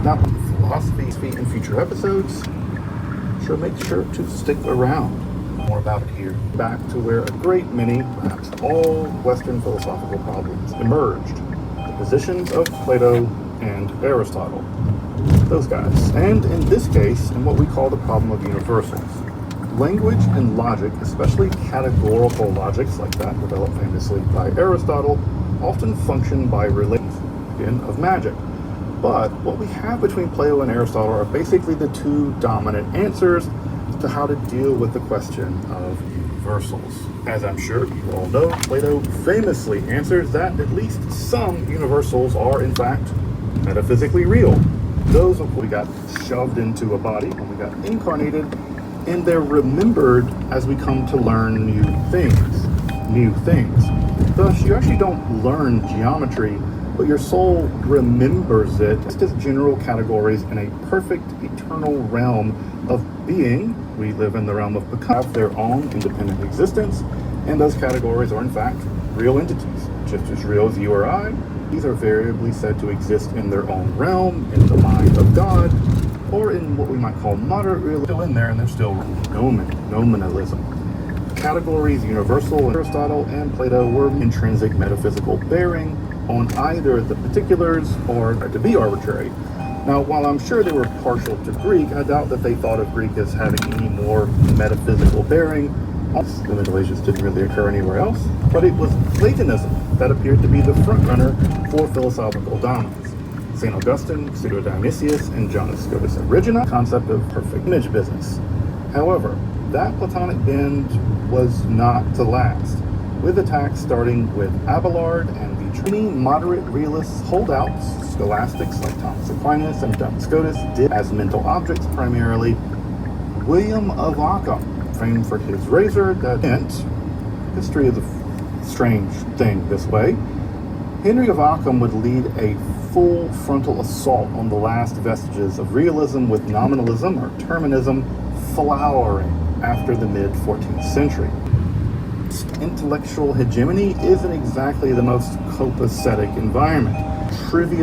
Now, philosophy in future episodes, so make sure to stick around. More about it here. Back to where a great many, perhaps all, Western philosophical problems emerged. The positions of Plato and Aristotle. Those guys. And in this case, in what we call the problem of universals. Language and logic, especially categorical logics like that developed famously by Aristotle, often function by relation of magic. But what we have between Plato and Aristotle are basically the two dominant answers to how to deal with the question of universals. As I'm sure you all know, Plato famously answers that at least some universals are in fact metaphysically real. Those of we got shoved into a body when we got incarnated, and they're remembered as we come to learn new things. Thus, you actually don't learn geometry, but your soul remembers it just as general categories in a perfect eternal realm of being. We live in the realm of become, have their own independent existence, and those categories are in fact real entities, just as real as you or I. These are variably said to exist in their own realm, in the mind of God, or in what we might call moderate realism. Still in there, and they're still nominalism. Categories universal, Aristotle and Plato were intrinsic metaphysical bearing on either the particulars or to be arbitrary. Now, while I'm sure they were partial to Greek, I doubt that they thought of Greek as having any more metaphysical bearing. The Middle Ages didn't really occur anywhere else, but it was Platonism that appeared to be the frontrunner for philosophical dominance. St. Augustine, Pseudo-Dionysius, and John Scotus Erigena, concept of perfect image business. However, that Platonic bend was not to last, with attacks starting with Abelard and the many moderate realists, holdouts, scholastics like Thomas Aquinas and Duns Scotus did as mental objects primarily. William of Ockham, famed for his razor that hint, history is a strange thing this way. Henry of Ockham would lead a full frontal assault on the last vestiges of realism, with nominalism or terminism flowering after the mid-14th century. Intellectual hegemony isn't exactly the most copacetic environment. Trivial